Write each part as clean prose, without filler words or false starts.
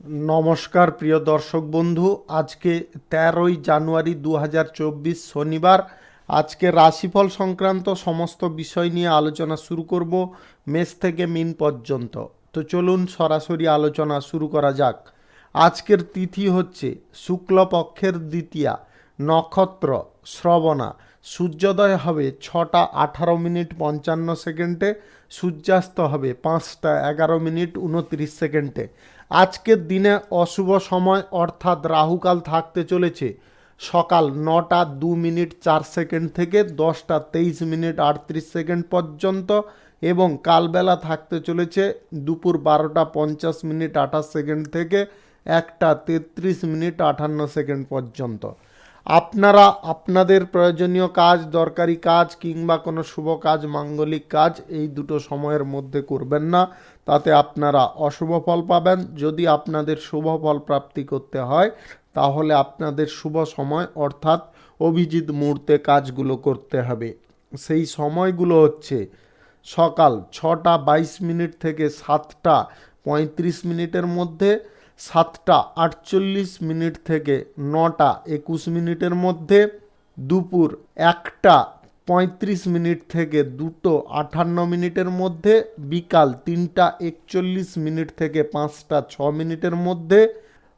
নমস্কার প্রিয় দর্শক বন্ধু, আজকে 13ই জানুয়ারি 2024 শনিবার। আজকে রাশিফল সংক্রান্ত সমস্ত বিষয় নিয়ে আলোচনা শুরু করব, মেষ থেকে মিন পর্যন্ত। তো চলুন সরাসরি আলোচনা শুরু করা যাক। আজকের তিথি হচ্ছে শুক্লপক্ষের দ্বিতীয়া, নক্ষত্র শ্রবণা, সূর্যোদয় হবে 6টা 18 মিনিট 55 সেকেন্ডে, সূর্যাস্ত হবে 5টা 11 মিনিট 29 সেকেন্ডে। আজকের দিনে অশুভ সময় অর্থাৎ রাহুকাল থাকতে চলেছে সকাল 9টা 2 মিনিট 4 সেকেন্ড থেকে 10টা 23 মিনিট 38 সেকেন্ড পর্যন্ত, এবং কালবেলা থাকতে চলেছে দুপুর 12টা 50 মিনিট 28 সেকেন্ড থেকে 1টা 33 মিনিট 58 সেকেন্ড পর্যন্ত। আপনারা আপনাদের প্রয়োজনীয় কাজ, দরকারি কাজ কিংবা কোনো শুভ কাজ, মাঙ্গলিক কাজ এই দুটো সময়ের মধ্যে করবেন না, তাতে আপনারা অশুভ ফল পাবেন। যদি আপনাদের শুভ ফল প্রাপ্তি করতে হয় তাহলে আপনাদের শুভ সময় অর্থাৎ অভিজিৎ মুহূর্তে কাজগুলো করতে হবে। সেই সময়গুলো হচ্ছে সকাল 6টা 22 মিনিট থেকে 7টা 35 মিনিটের মধ্যে, 7টা 48 মিনিট থেকে 9টা 21 মিনিটের মধ্যে, দুপুর 1টা 35 মিনিট থেকে 2টো 58 মিনিটের মধ্যে, বিকাল 3টা 41 মিনিট থেকে 5টা 6 মিনিটের মধ্যে,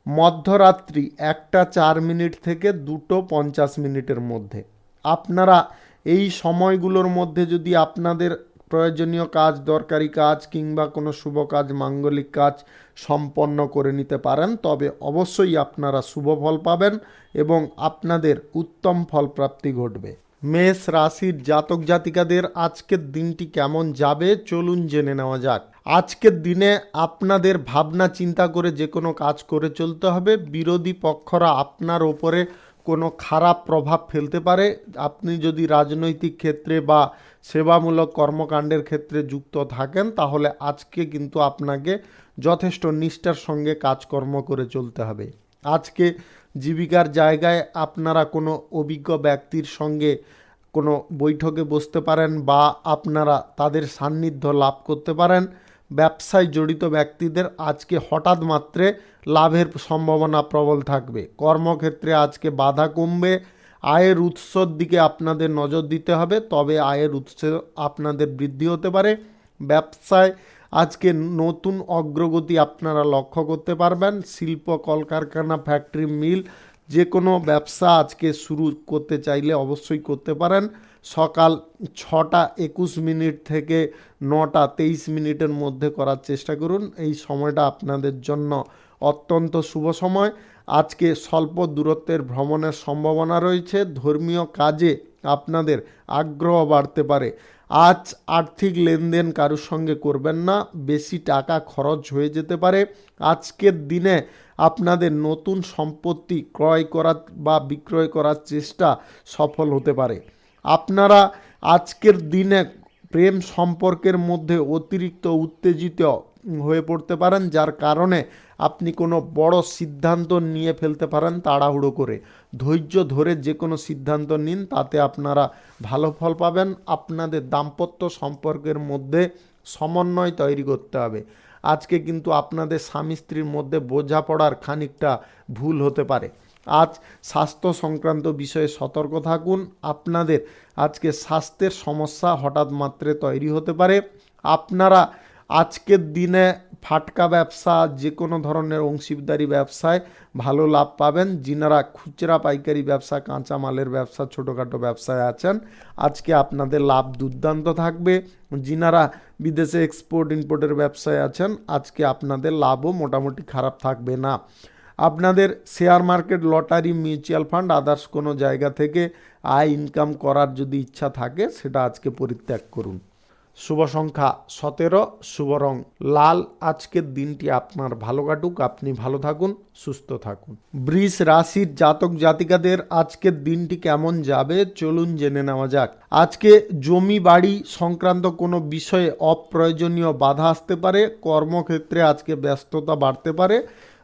মধ্যরাত্রি 1টা 4 মিনিট থেকে 2টো 50 মিনিটের মধ্যে। আপনারা এই সময়গুলোর মধ্যে যদি আপনাদের প্রয়োজনীয় কাজ, দরকারি কাজ কিংবা কোনো শুভ কাজ, মাঙ্গলিক কাজ সম্পন্ন করে নিতে পারেন তবে অবশ্যই আপনারা শুভ ফল পাবেন এবং আপনাদের উত্তম ফল প্রাপ্তি ঘটবে। মেষ রাশির জাতক জাতিকাদের আজকের দিনটি কেমন যাবে চলুন জেনে নেওয়া যাক। আজকের দিনে আপনাদের ভাবনা চিন্তা করে যে কোনো কাজ করে চলতে হবে। বিরোধী পক্ষরা আপনার ওপরে কোনো খারাপ প্রভাব ফেলতে পারে। আপনি যদি রাজনৈতিক ক্ষেত্রে বা সেবামূলক কর্মকাণ্ডের ক্ষেত্রে যুক্ত থাকেন তাহলে আজকে কিন্তু আপনাকে যথেষ্ট নিষ্ঠার সঙ্গে কাজকর্ম করে চলতে হবে। আজকে জীবিকার জায়গায় আপনারা কোনো অভিজ্ঞ ব্যক্তির সঙ্গে কোনো বৈঠকে বসতে পারেন বা আপনারা তাদের সান্নিধ্য লাভ করতে পারেন। ব্যবসায় জড়িত ব্যক্তিদের আজকে হঠাৎ মাত্রে লাভের সম্ভাবনা প্রবল থাকবে। কর্মক্ষেত্রে আজকে বাধা কমবে। আয়ের উৎসর দিকে আপনাদের নজর দিতে হবে, তবে আয়ের উৎস আপনাদের বৃদ্ধি হতে পারে। ব্যবসায় আজকে নতুন অগ্রগতি আপনারা লক্ষ্য করতে পারবেন। শিল্প, কলকারখানা, ফ্যাক্টরি, মিল যে কোনো ব্যবসা আজকে শুরু করতে চাইলে অবশ্যই করতে পারেন। সকাল 6টা 21 মিনিট থেকে 9টা 23 মিনিটের মধ্যে করার চেষ্টা করুন। এই সময়টা আপনাদের জন্য অত্যন্ত শুভ সময়। আজকে স্বল্প দূরত্বের ভ্রমণের সম্ভাবনা রয়েছে। ধর্মীয় কাজে আপনাদের আগ্রহ বাড়তে পারে। আজ আর্থিক লেনদেন কারোর সঙ্গে করবেন না, বেশি টাকা খরচ হয়ে যেতে পারে। আজকের দিনে আপনাদের নতুন সম্পত্তি ক্রয় করা বা বিক্রয় করার চেষ্টা সফল হতে পারে। আপনারা আজকের দিনে প্রেম সম্পর্কের মধ্যে অতিরিক্ত উত্তেজিত হয়ে পড়তে পারেন, যার কারণে আপনি কোনো বড় সিদ্ধান্ত নিয়ে ফেলতে পারেন তাড়াহুড়ো করে। ধৈর্য ধরে যে কোনো সিদ্ধান্ত নিন, তাতে আপনারা ভালো ফল পাবেন। আপনাদের দাম্পত্য সম্পর্কের মধ্যে সমন্বয় তৈরি করতে হবে। আজকে কিন্তু আপনাদের স্বামী স্ত্রীর মধ্যে বোঝাপড়ার খানিকটা ভুল হতে পারে। আজ স্বাস্থ্য সংক্রান্ত বিষয়ে সতর্ক থাকুন। আপনাদের আজকে স্বাস্থ্যের সমস্যা হঠাৎ মাত্রে তৈরি হতে পারে। আপনারা আজকের দিনে ফাটকা ব্যবসা, যে কোনো ধরনের অংশীদারি ব্যবসায় ভালো লাভ পাবেন। যিনারা খুচরা পাইকারি ব্যবসা, কাঁচামালের ব্যবসা, ছোটোখাটো ব্যবসায় আছেন আজকে আপনাদের লাভ দুর্দান্ত থাকবে। যিনারা বিদেশে এক্সপোর্ট ইম্পোর্টের ব্যবসায় আছেন আজকে আপনাদের লাভও মোটামুটি খারাপ থাকবে না। আপনাদের share market, lottery, mutual fund, others কোনো জায়গা থেকে আয় ইনকাম করার যদি ইচ্ছা থাকে সেটা আজকে পরিত্যাগ করুন। শুভ সংখ্যা 17, শুভ রং লাল। আজকের দিনটি আপনার ভালো কাটুক, আপনি ভালো থাকুন, সুস্থ থাকুন। বৃষ রাশির জাতক জাতিকাদের আজকের দিনটি কেমন যাবে চলুন জেনে নেওয়া যাক। আজকে জমি বাড়ি সংক্রান্ত কোনো বিষয়ে অপ্রয়োজনীয় বাধা আসতে পারে। কর্মক্ষেত্রে আজকে ব্যস্ততা বাড়তে পারে।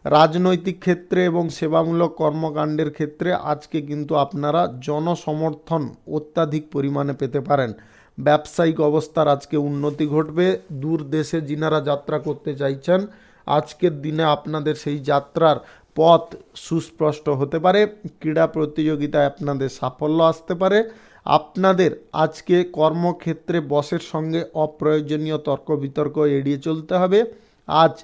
রাজনৈতিক ক্ষেত্রে এবং সেবামূলক কর্মকাণ্ডের ক্ষেত্রে আজকে কিন্তু আপনারা জনসমর্থন অত্যাধিক পরিমাণে পেতে পারেন। ব্যবসায়িক অবস্থার আজকে উন্নতি ঘটবে। দূর দেশে যিনারা যাত্রা করতে চাইছেন আজকের দিনে আপনাদের সেই যাত্রার পথ সুস্পষ্ট হতে পারে। ক্রীড়া প্রতিযোগিতায় আপনাদের সাফল্য আসতে পারে। আপনাদের আজকে কর্মক্ষেত্রে বসের সঙ্গে অপ্রয়োজনীয় তর্ক বিতর্ক এড়িয়ে চলতে হবে। আজ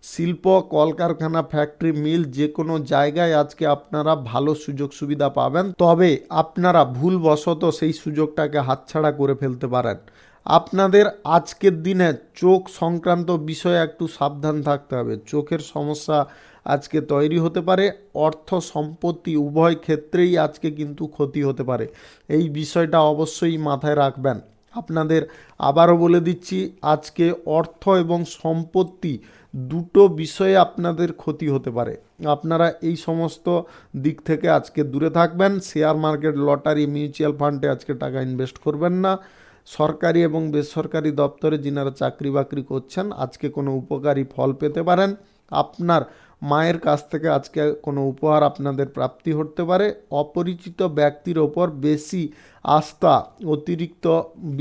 শিল্প, কলকারখানা, ফ্যাক্টরি, মিল যে কোনো জায়গায় আজকে আপনারা ভালো সুযোগ সুবিধা পাবেন, তবে আপনারা ভুলবশত সেই সুযোগটাকে হাতছাড়া করে ফেলতে পারেন। আপনাদের আজকের দিনে চোখ সংক্রান্ত বিষয়ে একটু সাবধান থাকতে হবে। চোখের সমস্যা আজকে তৈরি হতে পারে। অর্থ সম্পত্তি উভয় ক্ষেত্রেই আজকে কিন্তু ক্ষতি হতে পারে, এই বিষয়টা অবশ্যই মাথায় রাখবেন। আপনাদের আবারও বলে দিচ্ছি, আজকে অর্থ এবং সম্পত্তি দুটো বিষয়ে আপনাদের ক্ষতি হতে পারে। আপনারা এই সমস্ত দিক থেকে আজকে দূরে থাকবেন। শেয়ার মার্কেট, লটারি, মিউচুয়াল ফান্ডে আজকে টাকা ইনভেস্ট করবেন না। সরকারি এবং বেসরকারি দপ্তরে যিনারা চাকরি বাকরি করছেন আজকে কোনো উপকারী ফল পেতে পারেন। আপনার মায়ের কাছ থেকে আজকে কোনো উপহার আপনাদের প্রাপ্তি হতে পারে। অপরিচিত ব্যক্তির ওপর বেশি আস্থা, অতিরিক্ত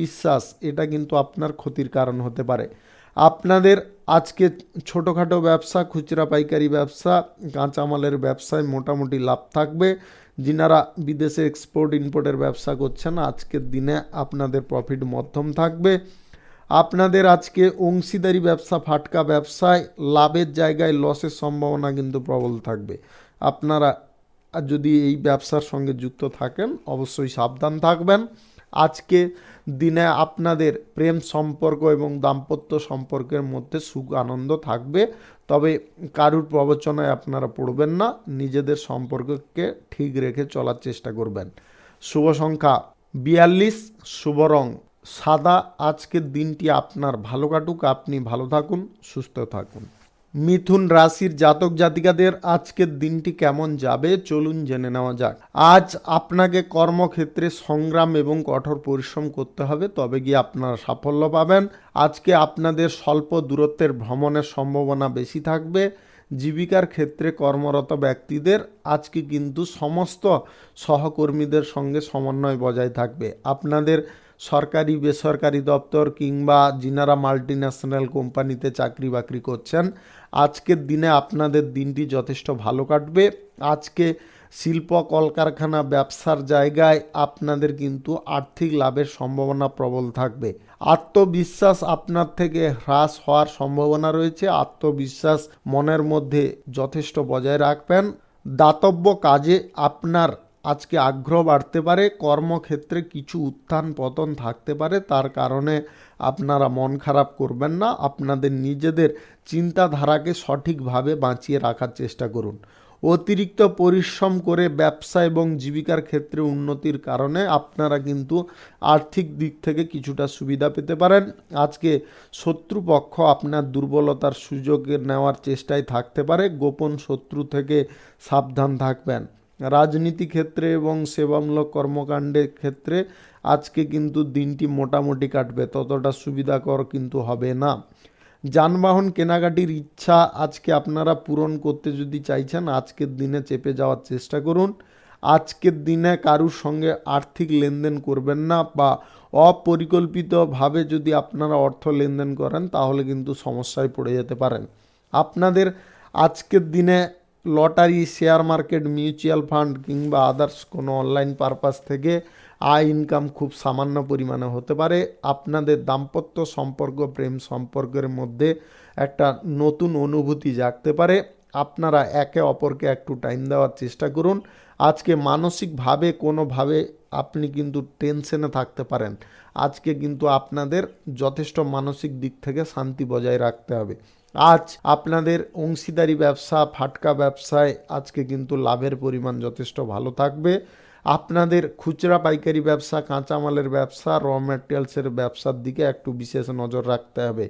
বিশ্বাস, এটা কিন্তু আপনার ক্ষতির কারণ হতে পারে। আপনাদের আজকে ছোটোখাটো ব্যবসা, খুচরা পাইকারি ব্যবসা, কাঁচামালের ব্যবসায় মোটামুটি লাভ থাকবে। যিনারা বিদেশে এক্সপোর্ট ইম্পোর্টের ব্যবসা করছেন আজকের দিনে আপনাদের প্রফিট মধ্যম থাকবে। আপনাদের আজকে অংশীদারি ব্যবসা, ফাটকা ব্যবসায় লাভের জায়গায় লসের সম্ভাবনা কিন্তু প্রবল থাকবে। আপনারা যদি এই ব্যবসার সঙ্গে যুক্ত থাকেন অবশ্যই সাবধান থাকবেন। আজকে দিনে আপনাদের প্রেম সম্পর্ক এবং দাম্পত্য সম্পর্কের মধ্যে সুখ আনন্দ থাকবে, তবে কারুর প্রবচনায় আপনারা পড়বেন না। নিজেদের সম্পর্ককে ঠিক রেখে চলার চেষ্টা করবেন। শুভ সংখ্যা 42, শুভ রং সাদা। আজকের দিনটি আপনার ভালো কাটুক, আপনি ভালো থাকুন, সুস্থ থাকুন। মিথুন রাশির জাতক জাতিকাদের আজকের দিনটি কেমন যাবে চলুন জেনে নেওয়া যাক। আজ আপনাকে কর্মক্ষেত্রে সংগ্রাম এবং কঠোর পরিশ্রম করতে হবে, তবে গিয়ে আপনারা সাফল্য পাবেন। আজকে আপনাদের স্বল্প দূরত্বের ভ্রমণের সম্ভাবনা বেশি থাকবে। জীবিকার ক্ষেত্রে কর্মরত ব্যক্তিদের আজকে কিন্তু সমস্ত সহকর্মীদের সঙ্গে সমন্বয় বজায় থাকবে। আপনাদের সরকারি বেসরকারি দপ্তর কিংবা যিনারা মাল্টি ন্যাশনাল কোম্পানিতে চাকরি বাকরি করছেন আজকের দিনে আপনাদের দিনটি যথেষ্ট ভালো কাটবে। আজকে শিল্প, কলকারখানা, ব্যবসার জায়গায় আপনাদের কিন্তু আর্থিক লাভের সম্ভাবনা প্রবল থাকবে। আত্মবিশ্বাস আপনার থেকে হ্রাস হওয়ার সম্ভাবনা রয়েছে। আত্মবিশ্বাস মনের মধ্যে যথেষ্ট বজায় রাখবেন। দাতব্য কাজে আপনার আজকে আগ্রহ বাড়তে পারে। কর্মক্ষেত্রে কিছু উত্থান পতন থাকতে পারে, তার কারণে আপনারা মন খারাপ করবেন না। আপনাদের নিজেদের চিন্তাধারাকে সঠিকভাবে বাঁচিয়ে রাখার চেষ্টা করুন। অতিরিক্ত পরিশ্রম করে ব্যবসা এবং জীবিকার ক্ষেত্রে উন্নতির কারণে আপনারা কিন্তু আর্থিক দিক থেকে কিছুটা সুবিধা পেতে পারেন। আজকে শত্রুপক্ষ আপনার দুর্বলতার সুযোগ নেওয়ার চেষ্টায় থাকতে পারে। গোপন শত্রু থেকে সাবধান থাকবেন। রাজনীতি ক্ষেত্রে এবং সেবামূলক কর্মকাণ্ডের ক্ষেত্রে আজকে কিন্তু দিনটি মোটামুটি কাটবে, ততটা সুবিধাকর কিন্তু হবে না। যানবাহন কেনাকাটির ইচ্ছা আজকে আপনারা পূরণ করতে যদি চাইছেন আজকের দিনে চেপে যাওয়ার চেষ্টা করুন। আজকের দিনে কারুর সঙ্গে আর্থিক লেনদেন করবেন না, বা অপরিকল্পিতভাবে যদি আপনারা অর্থ লেনদেন করেন তাহলে কিন্তু সমস্যায় পড়ে যেতে পারেন। আপনাদের আজকের দিনে lottery, share market, mutual fund কিংবা আদার্স কোনো অনলাইন পারপাস থেকে আয় ইনকাম খুব সামান্য পরিমাণে হতে পারে। আপনাদের দাম্পত্য সম্পর্ক, প্রেম সম্পর্কের মধ্যে একটা নতুন অনুভূতি জাগতে পারে। আপনারা একে অপরকে একটু টাইম দেওয়ার চেষ্টা করুন। আজকে মানসিকভাবে কোনোভাবে আপনি কিন্তু টেনশনে থাকতে পারেন। আজকে কিন্তু আপনাদের যথেষ্ট মানসিক দিক থেকে শান্তি বজায় রাখতে হবে। আজ আপনাদের অংশীদারি ব্যবসা, ফাটকা ব্যবসায় আজকে কিন্তু লাভের পরিমাণ যথেষ্ট ভালো থাকবে। আপনাদের খুচরা পাইকারি ব্যবসা, কাঁচামালের ব্যবসা, র ম্যাটেরিয়ালসের ব্যবসার দিকে একটু বিশেষ নজর রাখতে হবে।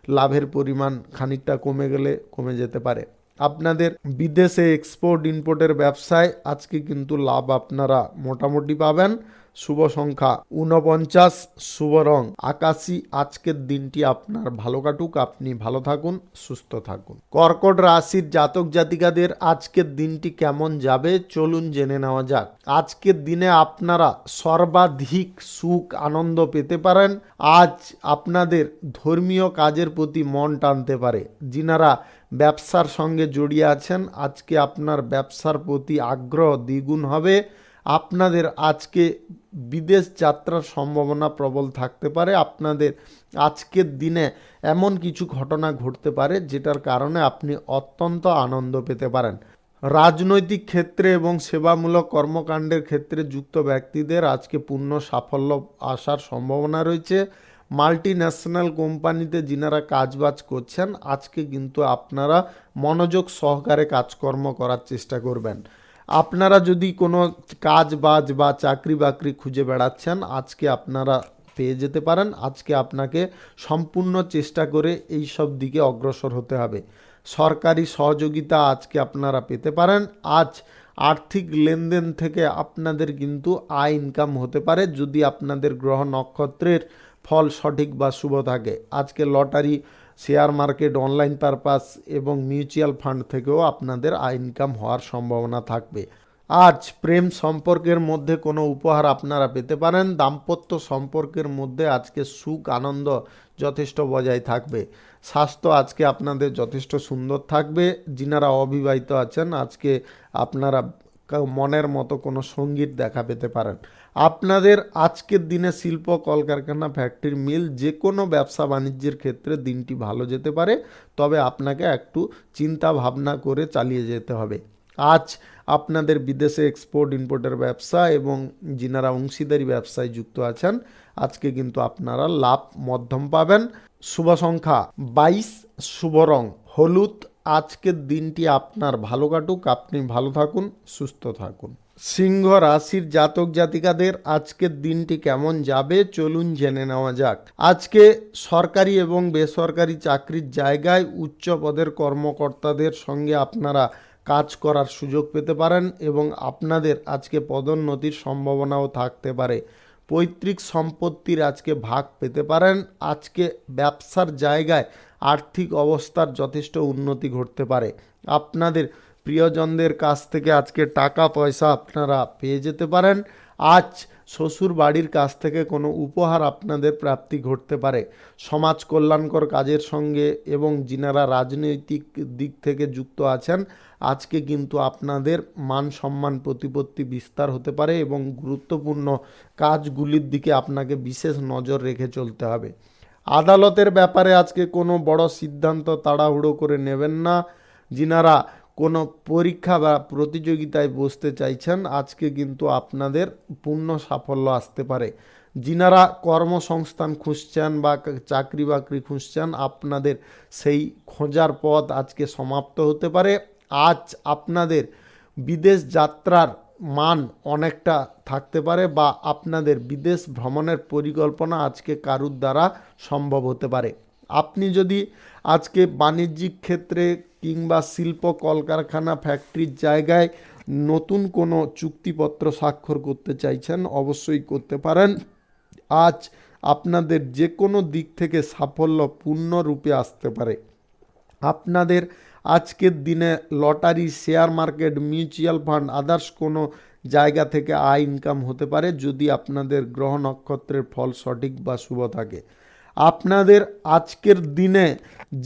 লাভের পরিমাণ খানিকটা কমে গেলে কমে যেতে পারে। আপনাদের বিদেশে এক্সপোর্ট ইম্পোর্টের ব্যবসায় আজকে কিন্তু লাভ আপনারা মোটামুটি পাবেন। শুভ সংখ্যা 49, শুভ রং আকাশী। আজকের দিনটি আপনার ভালো কাটুক, আপনি ভালো থাকুন, সুস্থ থাকুন। কর্কট রাশির জাতক জাতিকাদের আজকের দিনটি কেমন যাবে চলুন জেনে নেওয়া যাক। আজকের দিনে আপনারা সর্বাধিক সুখ আনন্দ পেতে পারেন। আজ আপনাদের ধর্মীয় কাজের প্রতি মন টানতে পারে। যিনারা ব্যবসার সঙ্গে জড়িয়ে আছেন, আজকে আপনার ব্যবসার প্রতি আগ্রহ দ্বিগুণ হবে। আপনাদের আজকে বিদেশ যাত্রার সম্ভাবনা প্রবল থাকতে পারে। আপনাদের আজকের দিনে এমন কিছু ঘটনা ঘটতে পারে যেটার কারণে আপনি অত্যন্ত আনন্দ পেতে পারেন। রাজনৈতিক ক্ষেত্রে এবং সেবামূলক কর্মকাণ্ডের ক্ষেত্রে যুক্ত ব্যক্তিদের আজকে পূর্ণ সাফল্য আসার সম্ভাবনা রয়েছে। মাল্টি ন্যাশনাল কোম্পানিতে যিনারা কাজবাজ করছেন, আজকে কিন্তু আপনারা মনোযোগ সহকারে কাজকর্ম করার চেষ্টা করবেন। আপনারা যদি কোনো কাজ বাজ বা চাকরি বাকরি খুঁজে বেড়াচ্ছেন, আজকে আপনারা পেয়ে যেতে পারেন। আজকে আপনাকে সম্পূর্ণ চেষ্টা করে এই সব দিকে অগ্রসর হতে হবে। সরকারি সহযোগিতা আজকে আপনারা পেতে পারেন। আজ আর্থিক লেনদেন থেকে আপনাদের কিন্তু আয় ইনকাম হতে পারে যদি আপনাদের গ্রহ নক্ষত্রের ফল সঠিক বা শুভ থাকে। আজকে lottery, share market, online purpose এবং মিউচুয়াল ফান্ড থেকেও আপনাদের আয় ইনকাম হওয়ার সম্ভাবনা থাকবে। আজ প্রেম সম্পর্কের মধ্যে কোনো উপহার আপনারা পেতে পারেন। দাম্পত্য সম্পর্কের মধ্যে আজকে সুখ আনন্দ যথেষ্ট বজায় থাকবে। স্বাস্থ্য আজকে আপনাদের যথেষ্ট সুন্দর থাকবে। যিনারা অবিবাহিত আছেন, আজকে আপনারা মনের মতো কোনো সঙ্গীত দেখা পেতে পারেন। আপনাদের আজকের দিনে শিল্প, কলকারখানা, ফ্যাক্টরি, মিল, যে কোনো ব্যবসা বাণিজ্যের ক্ষেত্রে দিনটি ভালো যেতে পারে, তবে আপনাকে একটু চিন্তা ভাবনা করে চালিয়ে যেতে হবে। আজ আপনাদের বিদেশে এক্সপোর্ট ইম্পোর্টের ব্যবসা এবং যিনারা অংশীদারি ব্যবসায় যুক্ত আছেন, আজকে কিন্তু আপনারা লাভ মধ্যম পাবেন। শুভ সংখ্যা 22, শুভ রং হলুদ। আজকের দিনটি আপনার ভালো কাটুক, আপনি ভালো থাকুন, সুস্থ থাকুন। সিংহ রাশির জাতক জাতিকাদের আজকের দিনটি কেমন যাবে চলুন জেনে নেওয়া যাক। আজকে সরকারি এবং বেসরকারি চাকরির জায়গায় উচ্চ পদের কর্মকর্তাদের সঙ্গে আপনারা কাজ করার সুযোগ পেতে পারেন এবং আপনাদের আজকে পদোন্নতির সম্ভাবনাও থাকতে পারে। পৈতৃক সম্পত্তির আজকে ভাগ পেতে পারেন। আজকে ব্যবসার জায়গায় আর্থিক অবস্থার যথেষ্ট উন্নতি ঘটতে পারে। আপনাদের প্রিয়জনদের কাছ থেকে আজকে টাকা পয়সা আপনারা পেয়ে যেতে পারেন। আজ শ্বশুর বাড়ির কাছ থেকে কোনো উপহার আপনাদের প্রাপ্তি ঘটতে পারে। সমাজ কল্যাণকর কাজের সঙ্গে এবং যিনারা রাজনৈতিক দিক থেকে যুক্ত আছেন, আজকে কিন্তু আপনাদের মান সম্মান প্রতিপত্তি বিস্তার হতে পারে এবং গুরুত্বপূর্ণ কাজগুলির দিকে আপনাকে বিশেষ নজর রেখে চলতে হবে। আদালতের ব্যাপারে আজকে কোনো বড় সিদ্ধান্ত তাড়াহুড়ো করে নেবেন না। যিনারা কোনো পরীক্ষা বা প্রতিযোগিতায় বসতে চাইছেন, আজকে কিন্তু আপনাদের পূর্ণ সাফল্য আসতে পারে। যিনারা কর্মসংস্থান খুঁজছেন বা চাকরি বাকরি খুঁজছেন, আপনাদের সেই খোঁজার পথ আজকে সমাপ্ত হতে পারে। আজ আপনাদের বিদেশ যাত্রার মান অনেকটা থাকতে পারে বা আপনাদের বিদেশ ভ্রমণের পরিকল্পনা আজকে কারুর দ্বারা সম্ভব হতে পারে। আপনি যদি আজকে বাণিজ্যিক ক্ষেত্রে কিংবা শিল্প, কলকারখানা, ফ্যাক্টরির জায়গায় নতুন কোনো চুক্তিপত্র স্বাক্ষর করতে চাইছেন, অবশ্যই করতে পারেন। আজ আপনাদের যে কোনো দিক থেকে সাফল্য পূর্ণরূপে আসতে পারে। আপনাদের আজকের দিনে lottery, share market, mutual fund, others কোনো জায়গা থেকে আয় ইনকাম হতে পারে যদি আপনাদের গ্রহ নক্ষত্রের ফল সঠিক বা শুভ থাকে। আপনাদের আজকের দিনে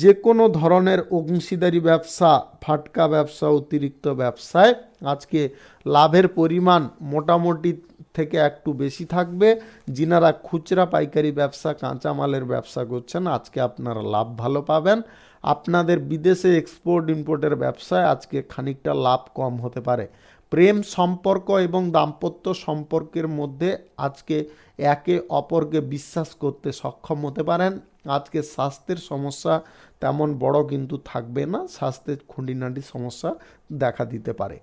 যে কোনো ধরনের অংশীদারি ব্যবসা, ফাটকা ব্যবসা, অতিরিক্ত ব্যবসায় আজকে লাভের পরিমাণ মোটামুটি থেকে একটু বেশি থাকবে। যিনারা খুচরা পাইকারি ব্যবসা, কাঁচামালের ব্যবসা করছেন, আজকে আপনারা লাভ ভালো পাবেন। আপনাদের বিদেশে এক্সপোর্ট ইম্পোর্টের ব্যবসায় আজকে খানিকটা লাভ কম হতে পারে। প্রেম সম্পর্ক এবং দাম্পত্য সম্পর্কের মধ্যে আজকে একে অপরকে বিশ্বাস করতে সক্ষম হতে পারেন। আজকে স্বাস্থ্যের সমস্যা তেমন বড় কিন্তু থাকবে না, স্বাস্থ্যের খুঁটিনাটি সমস্যা দেখা দিতে পারে।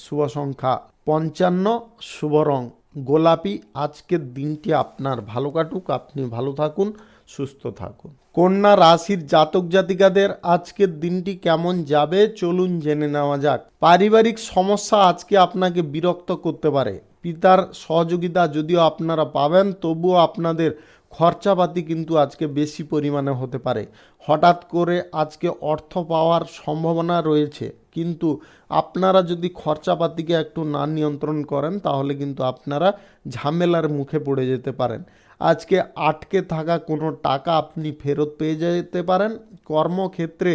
শুভ সংখ্যা 55, শুভ রং গোলাপি। আজকের দিনটি আপনার ভালো কাটুক, আপনি ভালো থাকুন, সুস্থ থাকুন। কন্যা রাশির জাতক জাতিকাদের আজকের দিনটি কেমন যাবে চলুন জেনে নেওয়া যাক। পারিবারিক সমস্যা আজকে আপনাকে বিরক্ত করতে পারে। পিতার সহযোগিতা যদিও আপনারা পাবেন, তবুও আপনাদের খরচাপাতি কিন্তু আজকে বেশি পরিমাণে হতে পারে। হঠাৎ করে আজকে অর্থ পাওয়ার সম্ভাবনা রয়েছে, কিন্তু আপনারা যদি খরচাপাতিকে একটু না নিয়ন্ত্রণ করেন তাহলে কিন্তু আপনারা ঝামেলার মুখে পড়ে যেতে পারেন। আজকে আটকে থাকা কোনো টাকা আপনি ফেরত পেয়ে যেতে পারেন। কর্মক্ষেত্রে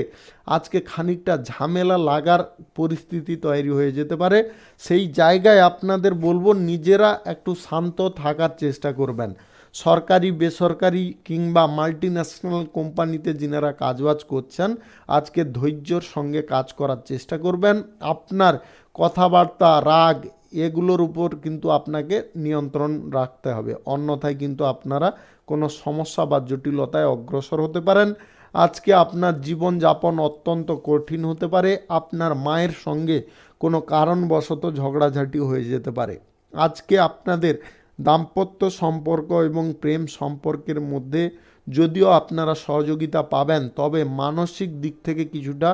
আজকে খানিকটা ঝামেলা লাগার পরিস্থিতি তৈরি হয়ে যেতে পারে। সেই জায়গায় আপনাদের বলবো নিজেরা একটু শান্ত থাকার চেষ্টা করবেন। সরকারি বেসরকারি কিংবা মাল্টি ন্যাশনাল কোম্পানিতে যিনারা কাজবাজ করছেন আজকে ধৈর্যর সঙ্গে কাজ করার চেষ্টা করবেন। আপনার কথাবার্তা রাগ এগুলোর উপর কিন্তু আপনাকে নিয়ন্ত্রণ রাখতে হবে, অন্যথায় কিন্তু আপনারা কোনো সমস্যা বা জটিলতায় অগ্রসর হতে পারেন। আজকে আপনার জীবনযাপন অত্যন্ত কঠিন হতে পারে। আপনার মায়ের সঙ্গে কোনো কারণবশত ঝগড়াঝাটি হয়ে যেতে পারে। আজকে আপনাদের দাম্পত্য সম্পর্ক এবং প্রেম সম্পর্কের মধ্যে যদিও আপনারা সহযোগিতা পাবেন, তবে মানসিক দিক থেকে কিছুটা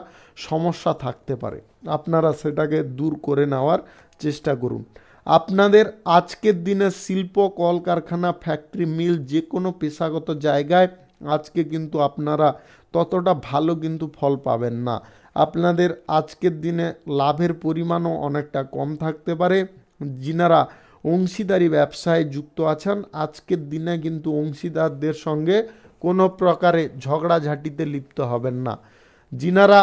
সমস্যা থাকতে পারে। আপনারা সেটাকে দূর করে নেওয়ার চেষ্টা করুন। আপনাদের আজকের দিনে শিল্প কলকারখানা ফ্যাক্টরি মিল যে কোনো পেশাগত জায়গায় আজকে কিন্তু আপনারা ততটা ভালো কিন্তু ফল পাবেন না। আপনাদের আজকের দিনে লাভের পরিমাণও অনেকটা কম থাকতে পারে। যিনারা অংশীদারি ব্যবসায় যুক্ত আছেন আজকের দিনে কিন্তু অংশীদারদের সঙ্গে কোনো প্রকারে ঝগড়াঝাটিতে লিপ্ত হবেন না। যিনারা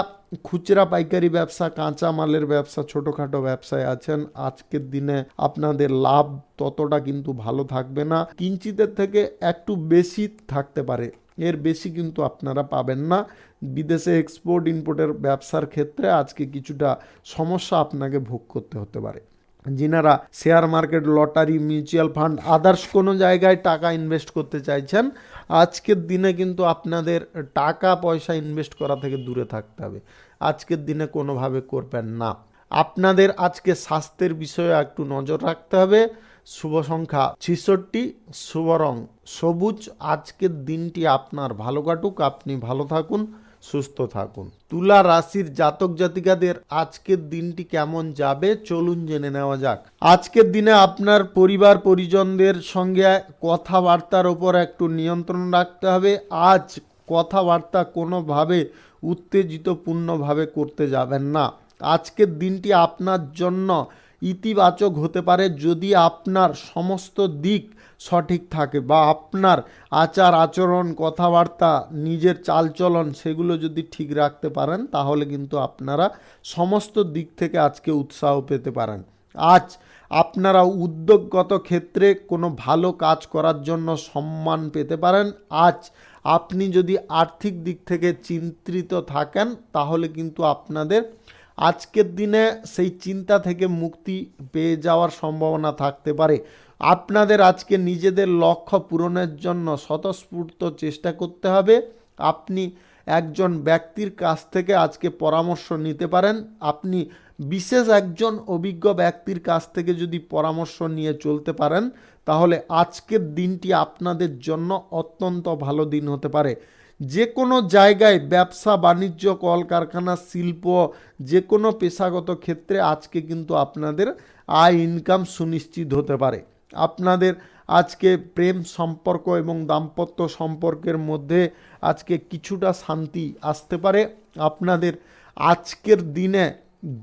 খুচরা পাইকারি ব্যবসা কাঁচা মালের ব্যবসা ছোটোখাটো ব্যবসায় আছেন আজকের দিনে আপনাদের লাভ ততটা কিন্তু ভালো থাকবে না, কিঞ্চিতের থেকে একটু বেশি থাকতে পারে, এর বেশি কিন্তু আপনারা পাবেন না। বিদেশে এক্সপোর্ট ইম্পোর্টের ব্যবসার ক্ষেত্রে আজকে কিছুটা সমস্যা আপনাকে ভোগ করতে হতে পারে। যিনারা share market lottery mutual fund others কোনো জায়গায় টাকা ইনভেস্ট করতে চাইছেন আজকের দিনে কিন্তু আপনাদের টাকা পয়সা ইনভেস্ট করা থেকে দূরে থাকতে হবে, আজকের দিনে কোনোভাবে করবেন না। আপনাদের আজকে স্বাস্থ্যের বিষয়ে একটু নজর রাখতে হবে। শুভ সংখ্যা 66, শুভ রং সবুজ। আজকের দিনটি আপনার ভালো কাটুক, আপনি ভালো থাকুন, সুস্থ থাকুন। তুলা রাশির জাতক জাতিকাদের আজকের দিনটি কেমন যাবে চলুন জেনে নেওয়া যাক। আজকের দিনে আপনার পরিবার পরিজনদের সঙ্গে কথাবার্তার ওপর একটু নিয়ন্ত্রণ রাখতে হবে। আজ কথাবার্তা কোনোভাবে উত্তেজিতপূর্ণভাবে করতে যাবেন না। আজকের দিনটি আপনার জন্য ইতিবাচক হতে পারে যদি আপনার সমস্ত দিক সঠিক থাকে বা আপনার আচার আচরণ কথাবার্তা নিজের চালচলন সেগুলো যদি ঠিক রাখতে পারেন তাহলে কিন্তু আপনারা সমস্ত দিক থেকে আজকে উৎসাহ পেতে পারেন। আজ আপনারা উদ্যোগগত ক্ষেত্রে কোনো ভালো কাজ করার জন্য সম্মান পেতে পারেন। আজ আপনি যদি আর্থিক দিক থেকে চিন্তিত থাকেন তাহলে কিন্তু আপনাদের আজকের দিনে সেই চিন্তা থেকে মুক্তি পেয়ে যাওয়ার সম্ভাবনা থাকতে পারে। আপনাদের আজকে নিজেদের লক্ষ্য পূরণের জন্য স্বতঃস্ফূর্ত চেষ্টা করতে হবে। আপনি একজন ব্যক্তির কাছ থেকে আজকে পরামর্শ নিতে পারেন। আপনি বিশেষ একজন অভিজ্ঞ ব্যক্তির কাছ থেকে যদি পরামর্শ নিয়ে চলতে পারেন তাহলে আজকের দিনটি আপনাদের জন্য অত্যন্ত ভালো দিন হতে পারে। যে কোনো জায়গায় ব্যবসা বাণিজ্য কলকারখানা শিল্প যে কোনো পেশাগত ক্ষেত্রে আজকে কিন্তু আপনাদের আয় ইনকাম সুনিশ্চিত হতে পারে। আপনাদের আজকে প্রেম সম্পর্ক এবং দাম্পত্য সম্পর্কের মধ্যে আজকে কিছুটা শান্তি আসতে পারে। আপনাদের আজকের দিনে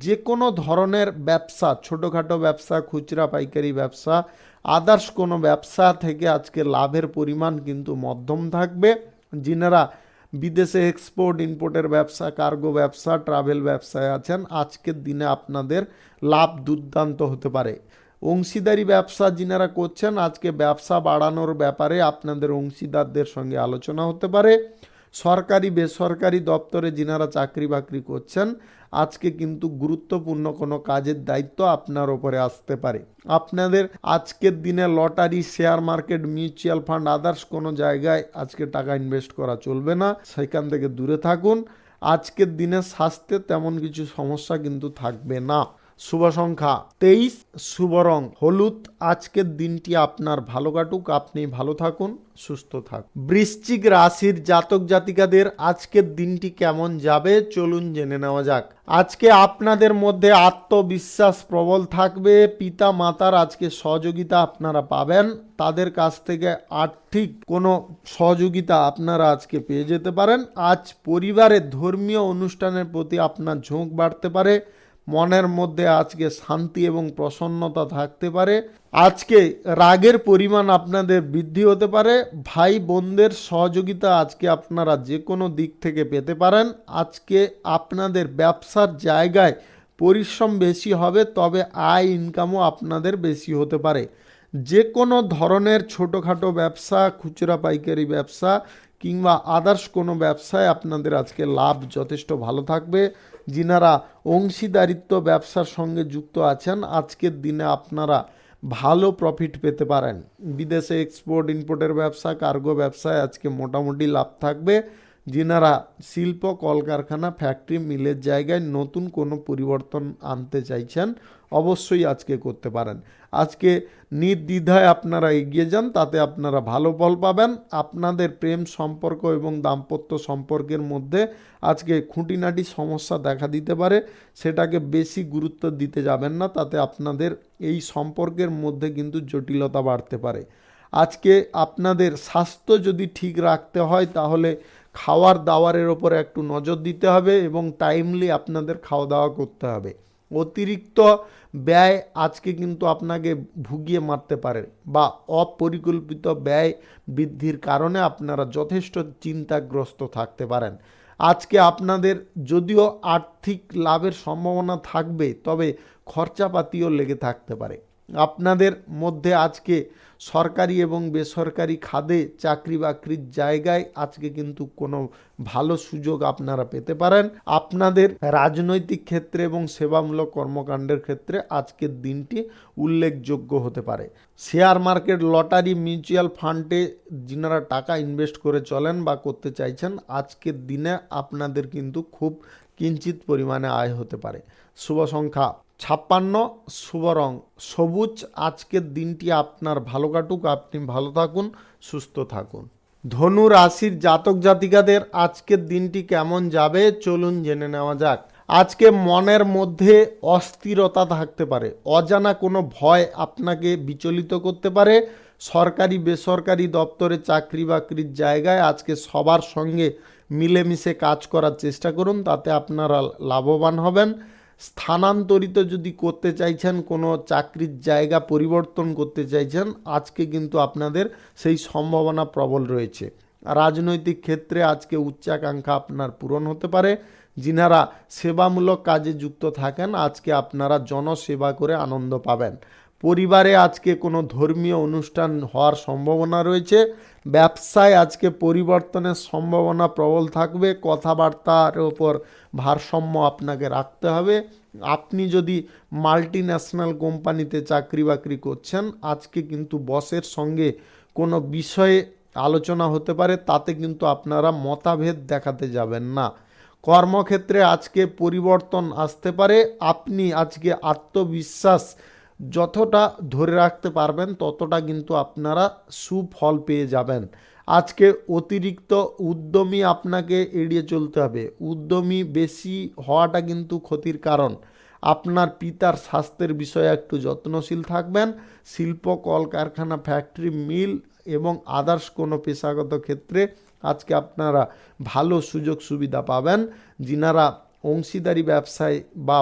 যে কোনো ধরনের ব্যবসা ছোটোখাটো ব্যবসা খুচরা পাইকারি ব্যবসা আদার্স কোনো ব্যবসা থেকে আজকে লাভের পরিমাণ কিন্তু মধ্যম থাকবে। যিনারা বিদেশে এক্সপোর্ট ইম্পোর্টের ব্যবসা কার্গো ব্যবসা ট্রাভেল ব্যবসায় আছেন আজকের দিনে আপনাদের লাভ দুর্দান্ত হতে পারে। অংশীদারি ব্যবসা যিনারা করছেন আজকে ব্যবসা বাড়ানোর ব্যাপারে আপনাদের অংশীদারদের সঙ্গে আলোচনা হতে পারে। সরকারি বেসরকারি দপ্তরে যিনারা চাকরি বাকরি করছেন আজকে কিন্তু গুরুত্বপূর্ণ কোনো কাজের দায়িত্ব আপনার ওপরে আসতে পারে। আপনাদের আজকের দিনে lottery share market mutual fund others কোনো জায়গায় আজকে টাকা ইনভেস্ট করা চলবে না, সেখান থেকে দূরে থাকুন। আজকের দিনে স্বাস্থ্যে তেমন কিছু সমস্যা কিন্তু থাকবে না। শুভ সংখ্যা 23, শুভ রং হলুদ। আজকের দিনটি আপনার ভালো কাটুক, আপনি ভালো থাকুন, সুস্থ থাকুন। বৃশ্চিক রাশির জাতক জাতিকাদের আজকের দিনটি কেমন যাবে চলুন জেনে নেওয়া যাক। আজকে আপনাদের মধ্যে আত্মবিশ্বাস প্রবল থাকবে। পিতা মাতার আজকে সহযোগিতা আপনারা পাবেন। তাদের কাছ থেকে আর্থিক কোনো সহযোগিতা আপনারা আজকে পেয়ে যেতে পারেন। আজ পরিবারের ধর্মীয় অনুষ্ঠানের প্রতি আপনার ঝোঁক বাড়তে পারে। মনের মধ্যে আজকে শান্তি এবং প্রসন্নতা থাকতে পারে। আজকে রাগের পরিমাণ আপনাদের বৃদ্ধি হতে পারে। ভাই বোনদের সহযোগিতা আজকে আপনারা যে কোনো দিক থেকে পেতে পারেন। আজকে আপনাদের ব্যবসার জায়গায় পরিশ্রম বেশি হবে, তবে আয় ইনকামও আপনাদের বেশি হতে পারে। যে কোনো ধরনের ছোটোখাটো ব্যবসা, খুচরা পাইকারি ব্যবসা কিংবা আদার্স কোনো ব্যবসায় আপনাদের আজকে লাভ যথেষ্ট ভালো থাকবে। যিনারা অংশীদারিত্ব ব্যবসার সঙ্গে যুক্ত আছেন, আজকের দিনে আপনারা ভালো প্রফিট পেতে পারেন। বিদেশে এক্সপোর্ট ইম্পোর্টের ব্যবসা, কার্গো ব্যবসায় আজকে মোটামুটি লাভ থাকবে। যিনারা শিল্প, কলকারখানা, ফ্যাক্টরি, মিলের জায়গায় নতুন কোনো পরিবর্তন আনতে চাইছেন, অবশ্যই আজকে করতে পারেন। আজকে নির্দ্বিধায় আপনারা এগিয়ে যান, তাতে আপনারা ভালো ফল পাবেন। আপনাদের প্রেম সম্পর্ক এবং দাম্পত্য সম্পর্কের মধ্যে আজকে খুঁটিনাটি সমস্যা দেখা দিতে পারে, সেটাকে বেশি গুরুত্ব দিতে যাবেন না, তাতে আপনাদের এই সম্পর্কের মধ্যে কিন্তু জটিলতা বাড়তে পারে। আজকে আপনাদের স্বাস্থ্য যদি ঠিক রাখতে হয়, তাহলে খাওয়ার দাওয়ারের ওপরে একটু নজর দিতে হবে এবং টাইমলি আপনাদের খাওয়া দাওয়া করতে হবে। অতিরিক্ত ব্যয় আজকে কিন্তু আপনাকে ভুগিয়ে মারতে পারে, বা অপরিকল্পিত ব্যয় বৃদ্ধির কারণে আপনারা যথেষ্ট চিন্তাগ্রস্ত থাকতে পারেন। আজকে আপনাদের যদিও আর্থিক লাভের সম্ভাবনা থাকবে, তবে খরচাপাতিও লেগে থাকতে পারে। আপনাদের মধ্যে আজকে সরকারি এবং বেসরকারি খাতে চাকরি বাকরির জায়গায় আজকে কিন্তু কোনো ভালো সুযোগ আপনারা পেতে পারেন। আপনাদের রাজনৈতিক ক্ষেত্রে এবং সেবামূলক কর্মকাণ্ডের ক্ষেত্রে আজকের দিনটি উল্লেখযোগ্য হতে পারে। শেয়ার মার্কেট, লটারি, মিউচুয়াল ফান্ডে যিনারা টাকা ইনভেস্ট করে চলেন বা করতে চাইছেন, আজকের দিনে আপনাদের কিন্তু খুব কিঞ্চিত পরিমাণে আয় হতে পারে। শুভ সংখ্যা 56, শুভ রং সবুজ। আজকের দিনটি আপনার ভালো কাটুক, আপনি ভালো থাকুন, সুস্থ থাকুন। ধনু রাশির জাতক জাতিকাদের আজকের দিনটি কেমন যাবে চলুন জেনে নেওয়া যাক। আজকে মনের মধ্যে অস্থিরতা থাকতে পারে, অজানা কোনো ভয় আপনাকে বিচলিত করতে পারে। সরকারি বেসরকারি দপ্তরে চাকরি বাকরির জায়গায় আজকে সবার সঙ্গে মিলেমিশে কাজ করার চেষ্টা করুন, তাতে আপনারা লাভবান হবেন। স্থানান্তরিত যদি করতে চাইছেন, কোনো চাকরির জায়গা পরিবর্তন করতে চাইছেন, আজকে কিন্তু আপনাদের সেই সম্ভাবনা প্রবল রয়েছে। রাজনৈতিক ক্ষেত্রে আজকে উচ্চাকাঙ্ক্ষা আপনার পূরণ হতে পারে। যিনারা সেবামূলক কাজে যুক্ত থাকেন, আজকে আপনারা জনসেবা করে আনন্দ পাবেন। পরিবারে আজকে কোনো ধর্মীয় অনুষ্ঠান হওয়ার সম্ভাবনা রয়েছে। ব্যবসায় আজকে পরিবর্তনের সম্ভাবনা প্রবল থাকবে। কথাবার্তার ওপর ভারসাম্য আপনাকে রাখতে হবে। আপনি যদি মাল্টি ন্যাশনাল কোম্পানিতে চাকরি বাকরি করছেন, আজকে কিন্তু বসের সঙ্গে কোনো বিষয়ে আলোচনা হতে পারে, তাতে কিন্তু আপনারা মতভেদ দেখাতে যাবেন না। কর্মক্ষেত্রে আজকে পরিবর্তন আসতে পারে। আপনি আজকে আত্মবিশ্বাস যতটা ধরে রাখতে পারবেন, ততটা কিন্তু আপনারা সুফল পেয়ে যাবেন। আজকে অতিরিক্ত উদ্যমী আপনাকে এড়িয়ে চলতে হবে। উদ্যমী বেশি হওয়াটা কিন্তু ক্ষতির কারণ। আপনার পিতার স্বাস্থ্যের বিষয়ে একটু যত্নশীল থাকবেন। শিল্প, কলকারখানা, ফ্যাক্টরি, মিল এবং আদার্স কোনো পেশাগত ক্ষেত্রে আজকে আপনারা ভালো সুযোগ সুবিধা পাবেন। যিনারা অংশীদারি ব্যবসায় বা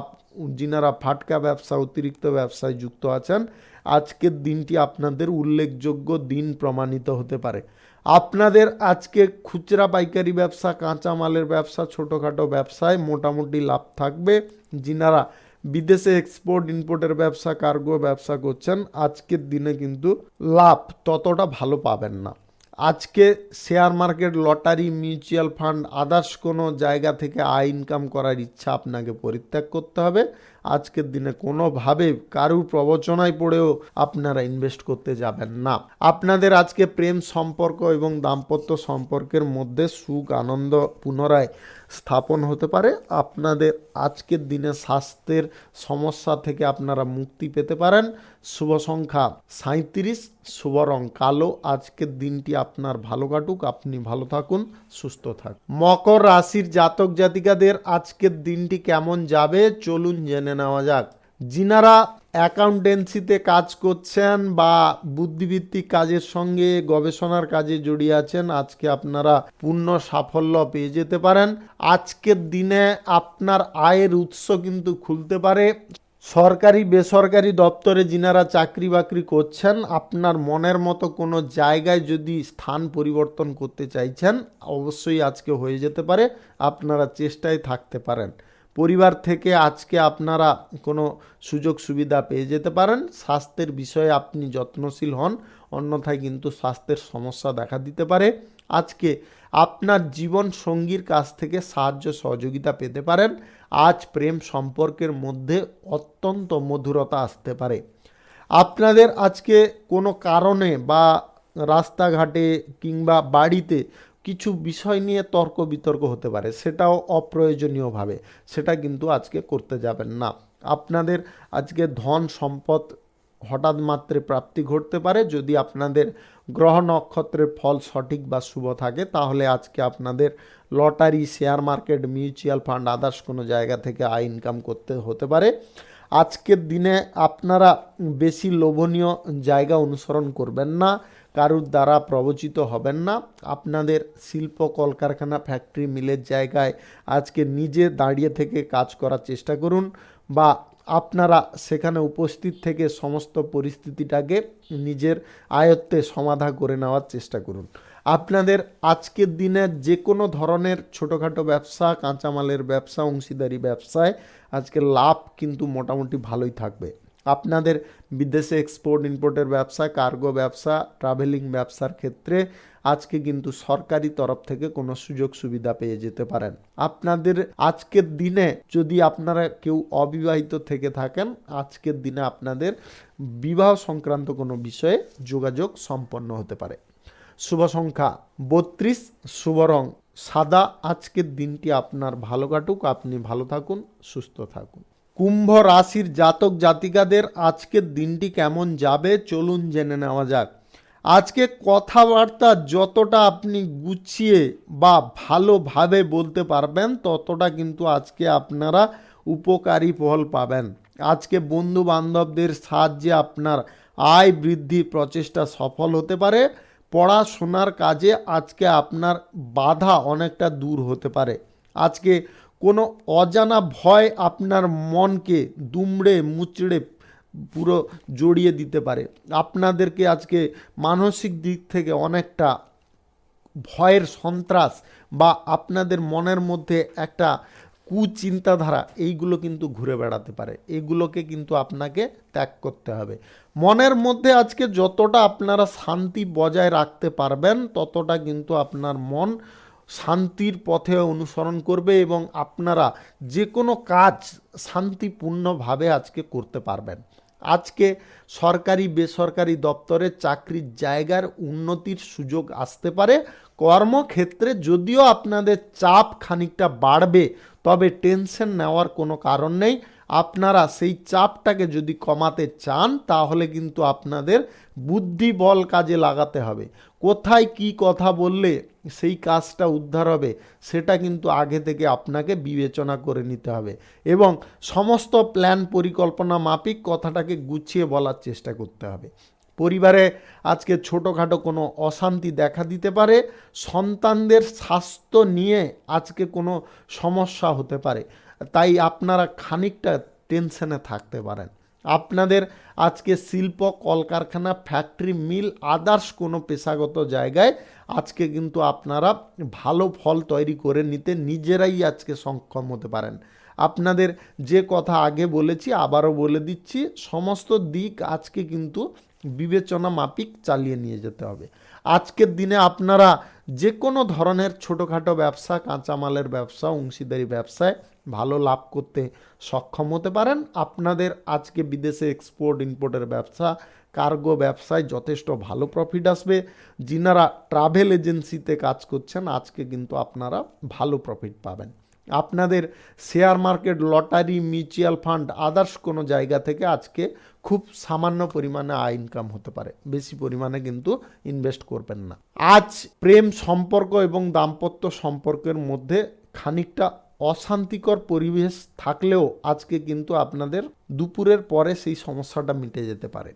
যিনারা ফাটকা ব্যবসা, অতিরিক্ত ব্যবসায় যুক্ত আছেন, আজকের দিনটি আপনাদের উল্লেখযোগ্য দিন প্রমাণিত হতে পারে। আপনাদের আজকে খুচরা পাইকারি ব্যবসা, কাঁচামালের ব্যবসা, ছোটোখাটো ব্যবসায় মোটামুটি লাভ থাকবে। যিনারা বিদেশে এক্সপোর্ট ইম্পোর্টের ব্যবসা, কার্গো ব্যবসা করছেন, আজকের দিনে কিন্তু লাভ ততটা ভালো পাবেন না। আজকে share market, lottery, mutual fund, others কোনো জায়গা থেকে আয় ইনকাম করার ইচ্ছা আপনাকে পরিত্যাগ করতে হবে। আজকের দিনে কোনোভাবে কারুর প্রবচনায় পড়েও আপনারা ইনভেস্ট করতে যাবেন না। আপনাদের আজকে প্রেম সম্পর্ক এবং দাম্পত্য সম্পর্কের মধ্যে সুখ আনন্দ পুনরায় স্থাপন হতে পারে। আপনাদের আজকের দিনে স্বাস্থ্যের সমস্যা থেকে আপনারা মুক্তি পেতে পারেন। শুভ সংখ্যা 37, শুভ রং কালো। আজকের দিনটি আপনার ভালো কাটুক, আপনি ভালো থাকুন, সুস্থ থাকুন। মকর রাশির জাতক জাতিকাদের আজকের দিনটি কেমন যাবে চলুন জেনে নেওয়া যাক। যিনারা অ্যাকাউন্টেন্সিতে কাজ করছেন বা বুদ্ধিভিত্তিক কাজের সঙ্গে গবেষণার কাজে জড়িয়ে আছেন, আজকে আপনারা পূর্ণ সাফল্য পেয়ে যেতে পারেন। আজকের দিনে আপনার আয়ের উৎস কিন্তু খুলতে পারে। সরকারি বেসরকারি দপ্তরে যিনারা চাকরি বাকরি করছেন, আপনার মনের মতো কোনো জায়গায় যদি স্থান পরিবর্তন করতে চাইছেন, অবশ্যই আজকে হয়ে যেতে পারে। আপনারা চেষ্টায় থাকতে পারেন। পরিবার থেকে আজকে আপনারা কোনো সুযোগ সুবিধা পেয়ে যেতে পারেন। স্বাস্থ্যের বিষয়ে আপনি যত্নশীল হন, অন্যথায় কিন্তু স্বাস্থ্যের সমস্যা দেখা দিতে পারে। আজকে আপনার জীবন সঙ্গীর কাছ থেকে সাহায্য সহযোগিতা পেতে পারেন। আজ প্রেম সম্পর্কের মধ্যে অত্যন্ত মধুরতা আসতে পারে। আপনাদের আজকে কোনো কারণে বা রাস্তাঘাটে কিংবা বাড়িতে কিছু বিষয় নিয়ে তর্ক বিতর্ক হতে পারে, সেটাও অপ্রয়োজনীয়ভাবে, সেটা কিন্তু আজকে করতে যাবেন না। আপনাদের আজকে ধন সম্পদ হঠাৎ মাত্রে প্রাপ্তি ঘটতে পারে। যদি আপনাদের গ্রহ নক্ষত্রের ফল সঠিক বা শুভ থাকে, তাহলে আজকে আপনাদের lottery, share market, mutual fund, others কোনো জায়গা থেকে আয় ইনকাম করতে হতে পারে। আজকের দিনে আপনারা বেশি লোভনীয় জায়গা অনুসরণ করবেন না, কারুর দ্বারা প্রবচিত হবেন না। আপনাদের শিল্প কলকারখানা, ফ্যাক্টরি, মিলের জায়গায় আজকে নিজে দাঁড়িয়ে থেকে কাজ করার চেষ্টা করুন, বা আপনারা সেখানে উপস্থিত থেকে সমস্ত পরিস্থিতিটাকে নিজের আয়ত্তে সমাধা করে নেওয়ার চেষ্টা করুন। আপনাদের আজকের দিনে যে কোনো ধরনের ছোটোখাটো ব্যবসা, কাঁচামালের ব্যবসা, অংশীদারি ব্যবসায় আজকে লাভ কিন্তু মোটামুটি ভালোই থাকবে। আপনাদের বিদেশে এক্সপোর্ট ইম্পোর্টের ব্যবসা, কার্গো ব্যবসা, ট্রাভেলিং ব্যবসার ক্ষেত্রে আজকে কিন্তু সরকারি তরফ থেকে কোনো সুযোগ সুবিধা পেয়ে যেতে পারেন। আপনাদের আজকের দিনে যদি আপনারা কেউ অবিবাহিত থেকে থাকেন, আজকের দিনে আপনাদের বিবাহ সংক্রান্ত কোনো বিষয়ে যোগাযোগ সম্পন্ন হতে পারে। শুভ সংখ্যা 32, শুভ রং সাদা। আজকের দিনটি আপনার ভালো কাটুক, আপনি ভালো থাকুন, সুস্থ থাকুন। কুম্ভ রাশির জাতক জাতিকাদের আজকের দিনটি কেমন যাবে চলুন জেনে নেওয়া যাক। আজকে কথাবার্তা যতটা আপনি গুছিয়ে বা ভালোভাবে বলতে পারবেন, ততটা কিন্তু আজকে আপনারা উপকারী ফল পাবেন। আজকে বন্ধু বান্ধবদের সাহায্যে আপনার আয় বৃদ্ধি প্রচেষ্টা সফল হতে পারে। পড়াশোনার কাজে আজকে আপনার বাধা অনেকটা দূর হতে পারে। আজকে কোনো অজানা ভয় আপনার মনকে দুমড়ে মুচড়ে পুরো জড়িয়ে দিতে পারে। আপনাদেরকে আজকে মানসিক দিক থেকে অনেকটা ভয়ের সন্ত্রাস বা আপনাদের মনের মধ্যে একটা কুচিন্তাধারা, এইগুলো কিন্তু ঘুরে বেড়াতে পারে। এগুলোকে কিন্তু আপনাকে ত্যাগ করতে হবে। মনের মধ্যে আজকে যতটা আপনারা শান্তি বজায় রাখতে পারবেন, ততটা কিন্তু আপনার মন শান্তির পথে অনুসরণ করবে এবং আপনারা যে কোনো কাজ শান্তিপূর্ণভাবে আজকে করতে পারবেন। আজকে সরকারি বেসরকারি দপ্তরে চাকরির জায়গার উন্নতির সুযোগ আসতে পারে। কর্মক্ষেত্রে যদিও আপনাদের চাপ খানিকটা বাড়বে, তবে টেনশন নেওয়ার কোনো কারণ নেই। আপনারা সেই চাপটাকে যদি কমাতে চান, তাহলে কিন্তু আপনাদের বুদ্ধি বল কাজে লাগাতে হবে। কোথায় কি কথা বললে সেই কাজটা উদ্ধার হবে, সেটা কিন্তু আগে থেকে আপনাকে বিবেচনা করে নিতে হবে এবং সমস্ত প্ল্যান পরিকল্পনা মাফিক কথাটাকে গুছিয়ে বলার চেষ্টা করতে হবে। পরিবারে আজকে ছোটোখাটো কোনো অশান্তি দেখা দিতে পারে। সন্তানদের স্বাস্থ্য নিয়ে আজকে কোনো সমস্যা হতে পারে, তাই আপনারা খানিকটা টেনশনে থাকতে পারেন। আপনাদের আজকে শিল্প কলকারখানা, ফ্যাক্টরি, মিল, আদার্স কোনো পেশাগত জায়গায় আজকে কিন্তু আপনারা ভালো ফল তৈরি করে নিতে নিজেরাই আজকে সক্ষম হতে পারেন। আপনাদের যে কথা আগে বলেছি আবারও বলে দিচ্ছি, সমস্ত দিক আজকে কিন্তু বিবেচনা মাফিক চালিয়ে নিয়ে যেতে হবে। আজকের দিনে আপনারা যে কোনো ধরনের ছোটোখাটো ব্যবসা, কাঁচামালের ব্যবসা, অংশীদারি ব্যবসায় ভালো লাভ করতে সক্ষম হতে পারেন। আপনাদের আজকে বিদেশে এক্সপোর্ট ইম্পোর্টের ব্যবসা, কার্গো ব্যবসায় যথেষ্ট ভালো প্রফিট আসবে। যিনারা ট্রাভেল এজেন্সিতে কাজ করছেন, আজকে কিন্তু আপনারা ভালো প্রফিট পাবেন। আপনাদের share market, lottery, mutual fund, others কোনো জায়গা থেকে আজকে খুব সামান্য পরিমাণে আয় ইনকাম হতে পারে, বেশি পরিমাণে কিন্তু ইনভেস্ট করবেন না। আজ প্রেম সম্পর্ক এবং দাম্পত্য সম্পর্কের মধ্যে খানিকটা অশান্তিকর পরিবেশ থাকলেও আজকে কিন্তু আপনাদের দুপুরের পরে সেই সমস্যাটা মিটে যেতে পারে।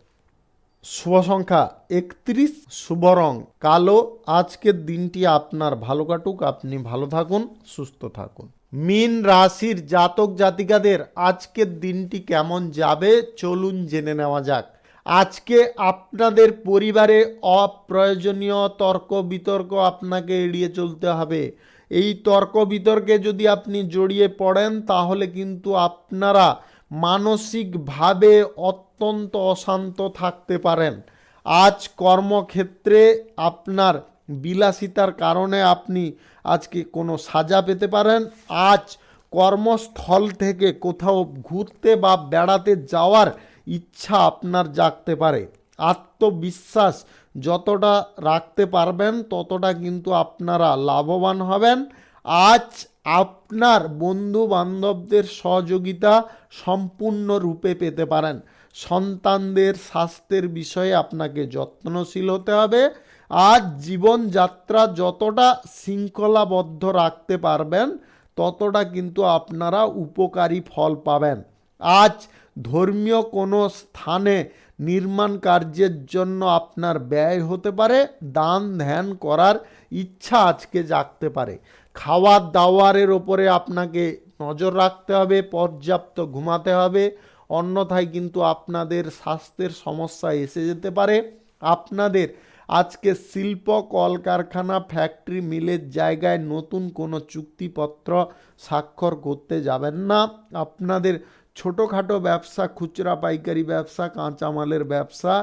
শুভ সংখ্যা 31, শুভ রং কালো। আজকের দিনটি আপনার ভালো কাটুক, আপনি ভালো থাকুন, সুস্থ থাকুন। মীন রাশির জাতক জাতিকাদের আজকের দিনটি কেমন যাবে চলুন জেনে নেওয়া যাক। আজকে আপনাদের পরিবারে অপ্রয়োজনীয় তর্ক বিতর্ক আপনাকে এড়িয়ে চলতে হবে। এই তর্ক বিতর্কে যদি আপনি জড়িয়ে পড়েন তাহলে কিন্তু আপনারা মানসিকভাবে অত্যন্ত অশান্ত থাকতে পারেন। আজ কর্মক্ষেত্রে আপনার বিলাসিতার কারণে আপনি আজকে কোনো সাজা পেতে পারেন। আজ কর্মস্থল থেকে কোথাও ঘুরতে বা বেড়াতে যাওয়ার ইচ্ছা আপনার জাগতে পারে। আত্মবিশ্বাস যতটা রাখতে পারবেন ততটা কিন্তু আপনারা লাভবান হবেন। আজ আপনার বন্ধু বান্ধবদের সহযোগিতা সম্পূর্ণরূপে পেতে পারেন। সন্তানদের স্বাস্থ্যের বিষয়ে আপনাকে যত্নশীল হতে হবে। আজ জীবনযাত্রা যতটা শৃঙ্খলাবদ্ধ রাখতে পারবেন ততটা কিন্তু আপনারা উপকারী ফল পাবেন। আজ ধর্মীয় কোনো স্থানে নির্মাণ কার্যের জন্য আপনার ব্যয় হতে পারে। দান ধ্যান করার ইচ্ছা আজকে জাগতে পারে। খাওয়ার দাওয়ারের ওপরে আপনাকে নজর রাখতে হবে, পর্যাপ্ত ঘুমাতে হবে, অন্যথায় কিন্তু আপনাদের স্বাস্থ্যের সমস্যা এসে যেতে পারে। আপনাদের আজকে শিল্প কলকারখানা ফ্যাক্টরি মিলের জায়গায় নতুন কোনো চুক্তিপত্র স্বাক্ষর করতে যাবেন না। আপনাদের ছোটোখাটো ব্যবসা, খুচরা পাইকারি ব্যবসা, কাঁচামালের ব্যবসা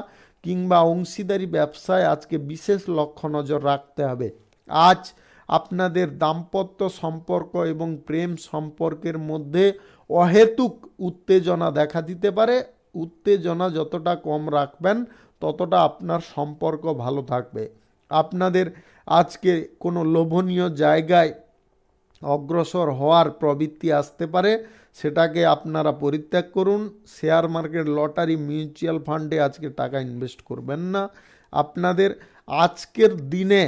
কিংবা অংশীদারি ব্যবসায় আজকে বিশেষ লক্ষ্য নজর রাখতে হবে। আজ আপনাদের দাম্পত্য সম্পর্ক এবং প্রেম সম্পর্কের মধ্যে অহেতুক উত্তেজনা দেখা দিতে পারে। উত্তেজনা যতটা কম রাখবেন ততটা আপনার সম্পর্ক ভালো থাকবে। আপনাদের আজকে কোনো লোভনীয় জায়গায় অগ্রসর হওয়ার প্রবৃত্তি আসতে পারে, সেটাকে আপনারা পরিত্যাগ করুন। শেয়ার মার্কেট, লটারি, মিউচুয়াল ফান্ডে আজকে টাকা ইনভেস্ট করবেন না। আপনাদের আজকের দিনে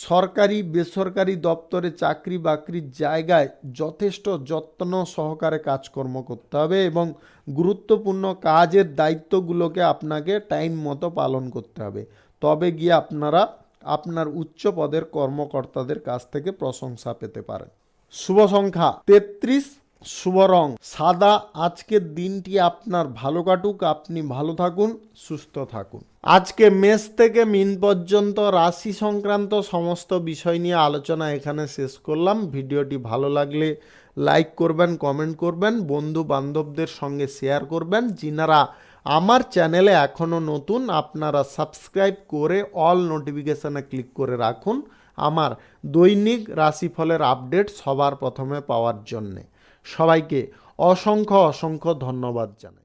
সরকারি বেসরকারি দপ্তরে চাকরি বাকরির জায়গায় যথেষ্ট যত্ন সহকারে কাজকর্ম করতে হবে এবং গুরুত্বপূর্ণ কাজের দায়িত্বগুলোকে আপনাকে টাইম মতো পালন করতে হবে। তবে গিয়ে আপনারা আপনার উচ্চ পদের কর্মকর্তাদের কাছ থেকে প্রশংসা পেতে পারেন। শুভ সংখ্যা 33, শুভ রং সাদা। আজকের দিনটি আপনার ভালো কাটুক, আপনি ভালো থাকুন, সুস্থ থাকুন। আজকে মেষ থেকে মীন পর্যন্ত রাশি সংক্রান্ত সমস্ত বিষয় নিয়ে আলোচনা এখানে শেষ করলাম। ভিডিওটি ভালো লাগলে লাইক করবেন, কমেন্ট করবেন, বন্ধু বান্ধবদের সঙ্গে শেয়ার করবেন। যিনারা আমার চ্যানেলে এখনও নতুন আপনারা সাবস্ক্রাইব করে অল নোটিফিকেশানে ক্লিক করে রাখুন আমার দৈনিক রাশিফলের আপডেট সবার প্রথমে পাওয়ার জন্যে। সবাইকে অসংখ্য অসংখ্য ধন্যবাদ জানাই।